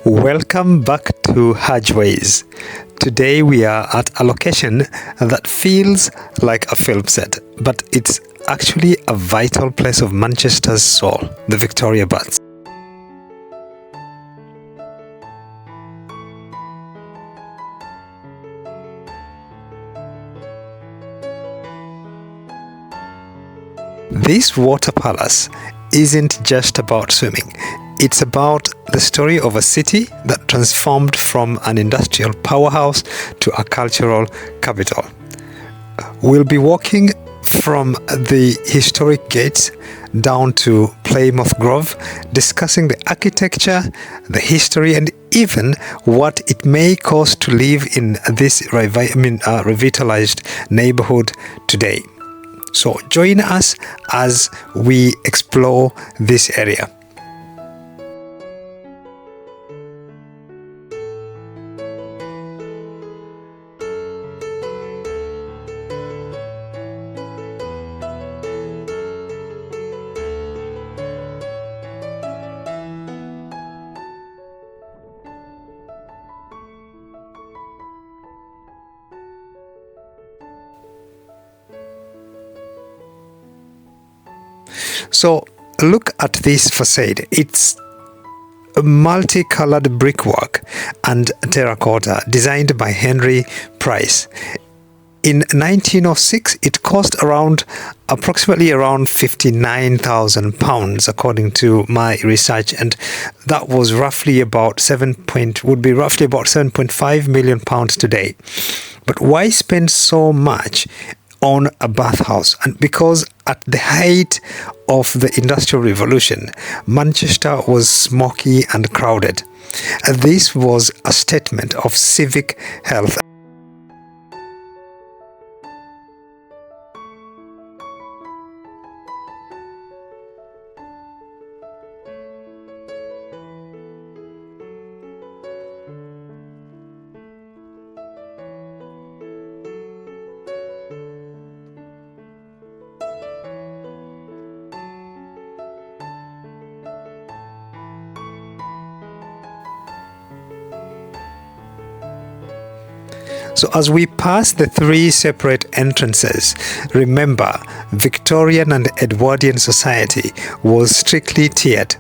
Welcome back to Hathersage. Today we are at a location that feels like a film set, but it's actually a vital place of Manchester's soul, the Victoria Baths. This water palace isn't just about swimming. It's about the story of a city that transformed from an industrial powerhouse to a cultural capital. We'll be walking from the historic gates down to Plymouth Grove, discussing the architecture, the history, and even what it may cost to live in this revitalized neighborhood today. So join us as we explore this area. So look at this facade. It's a multicolored brickwork and terracotta designed by Henry Price. In 1906, it cost approximately around £59,000 according to my research, and that was roughly about £7.5 million today. But why spend so much on a bathhouse? And because at the height of the Industrial Revolution, Manchester was smoky and crowded. This was a statement of civic health. So as we pass the three separate entrances, remember, Victorian and Edwardian society was strictly tiered.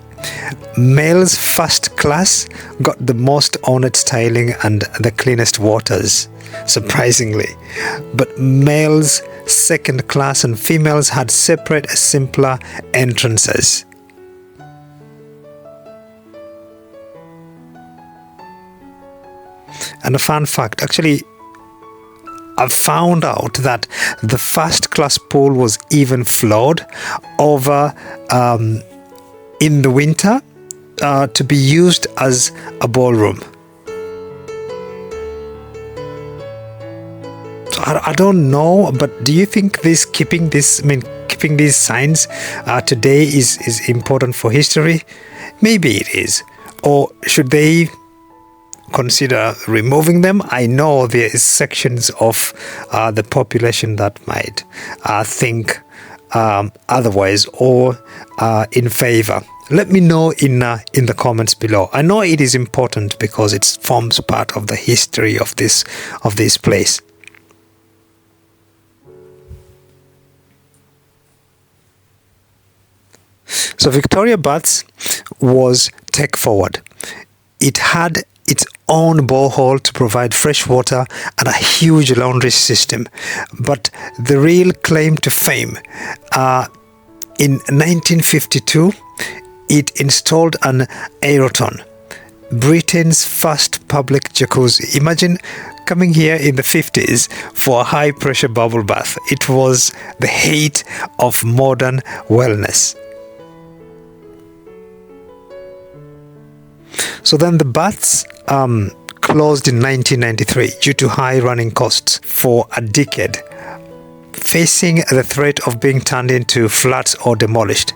Males first class got the most ornate styling and the cleanest waters, surprisingly. But males second class and females had separate, simpler entrances. And a fun fact, actually, I've found out that the first class pool was even floored over in the winter to be used as a ballroom. So I don't know, but do you think keeping these signs today is important for history? Maybe it is. Or should they consider removing them? I know there is sections of the population that might think otherwise or in favor. Let me know in the comments below. I know it is important because it forms part of the history of this place. So Victoria Baths was tech forward. It had its own borehole to provide fresh water and a huge laundry system. But the real claim to fame, in 1952, it installed an aeroton, Britain's first public jacuzzi. Imagine coming here in the 50s for a high-pressure bubble bath. It was the height of modern wellness. So then the baths closed in 1993 due to high running costs for a decade, facing the threat of being turned into flats or demolished.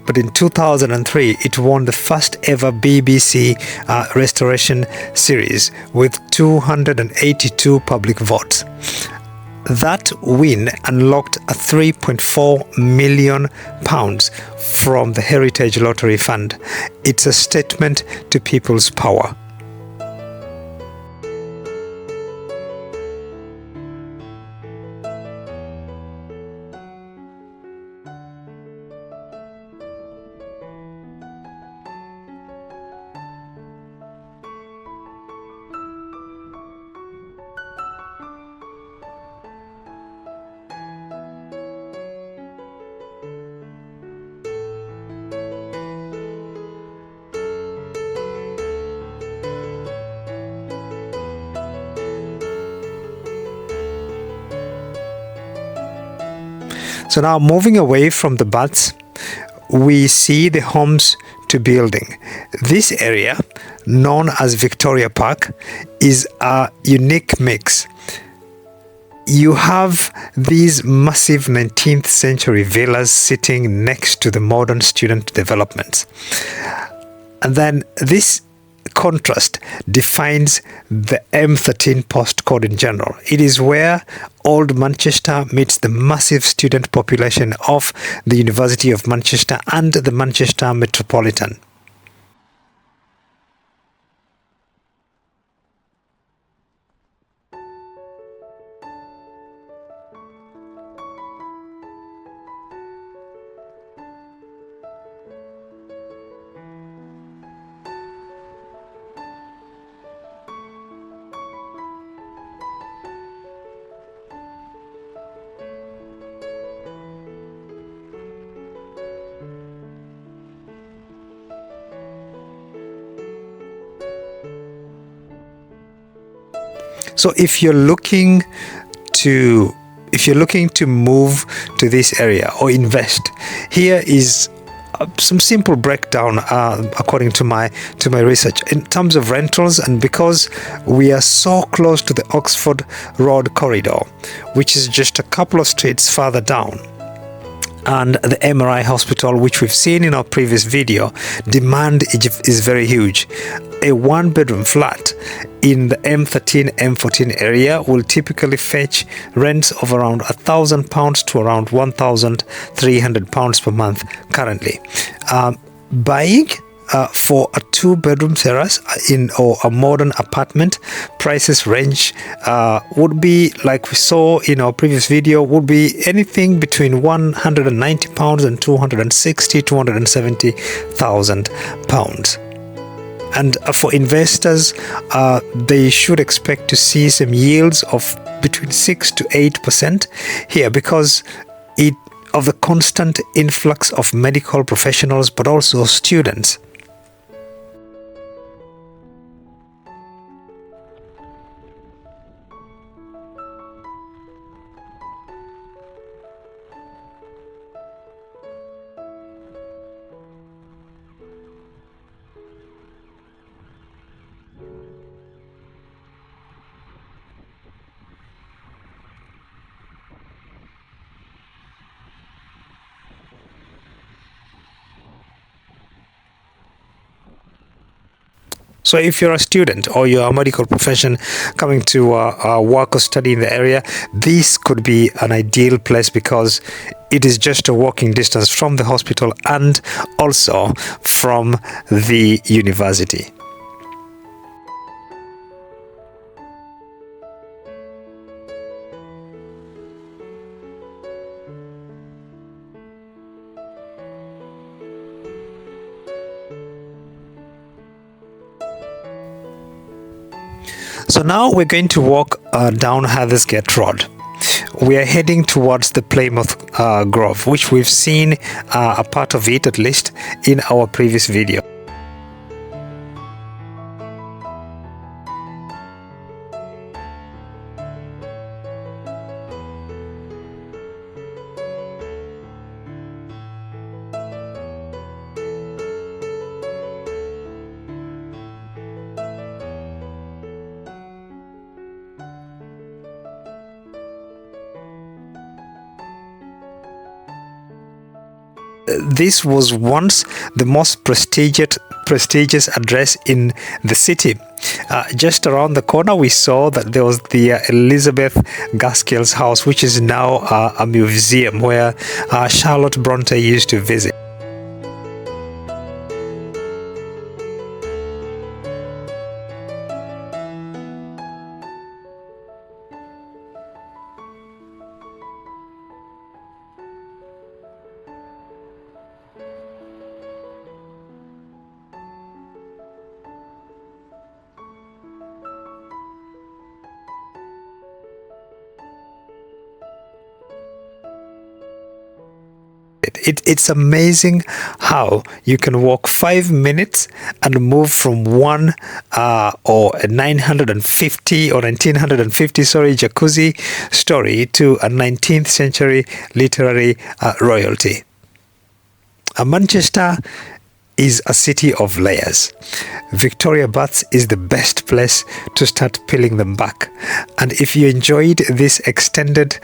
But in 2003, it won the first ever BBC restoration series with 282 public votes. That win unlocked a £3.4 million from the Heritage Lottery Fund. It's a statement to people's power. So now, moving away from the baths, we see the homes to building. This area, known as Victoria Park, is a unique mix. You have these massive 19th century villas sitting next to the modern student developments. And then this contrast defines the M13 postcode in general. It is where Old Manchester meets the massive student population of the University of Manchester and the Manchester Metropolitan. So if you're looking to move to this area or invest, here is some simple breakdown according to my research in terms of rentals. And because we are so close to the Oxford Road corridor, which is just a couple of streets further down, and the MRI Hospital, which we've seen in our previous video, demand is very huge. A one-bedroom flat in the M13, M14 area will typically fetch rents of around £1,000 to around £1,300 per month currently. Buying for a two-bedroom terrace or a modern apartment, prices range would be, like we saw in our previous video, would be anything between £190 and £270,000. And for investors, they should expect to see some yields of between 6 to 8% here because of the constant influx of medical professionals, but also students. So if you're a student or you're a medical profession coming to work or study in the area, this could be an ideal place because it is just a walking distance from the hospital and also from the university. So now we're going to walk down Hathersage Road. We are heading towards the Plymouth Grove, which we've seen a part of it at least in our previous video. This was once the most prestigious prestigious address in the city. Just around the corner, we saw that there was the Elizabeth Gaskell's house, which is now a museum where Charlotte Bronte used to visit. It's amazing how you can walk 5 minutes and move from one or a 950 or 1950 jacuzzi story to a 19th century literary royalty. Manchester is a city of layers. Victoria Baths is the best place to start peeling them back. And if you enjoyed this extended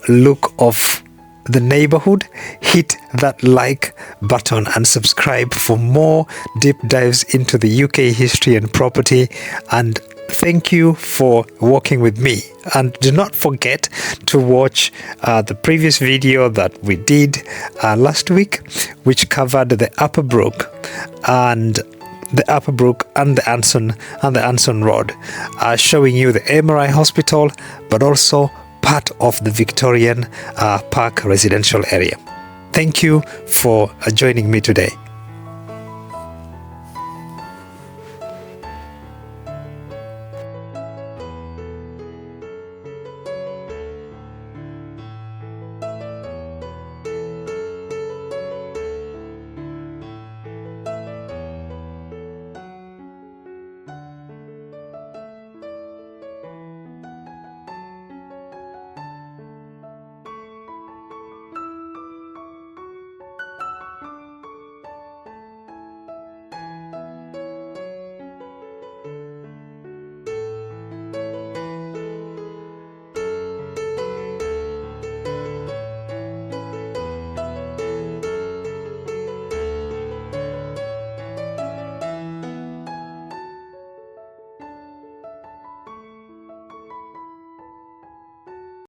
look of the neighborhood, hit that like button and subscribe for more deep dives into the UK history and property. And thank you for walking with me. And do not forget to watch the previous video that we did last week, which covered the Upper Brook and the Anson Road, showing you the MRI Hospital, but also part of the Victorian Park residential area. Thank you for joining me today.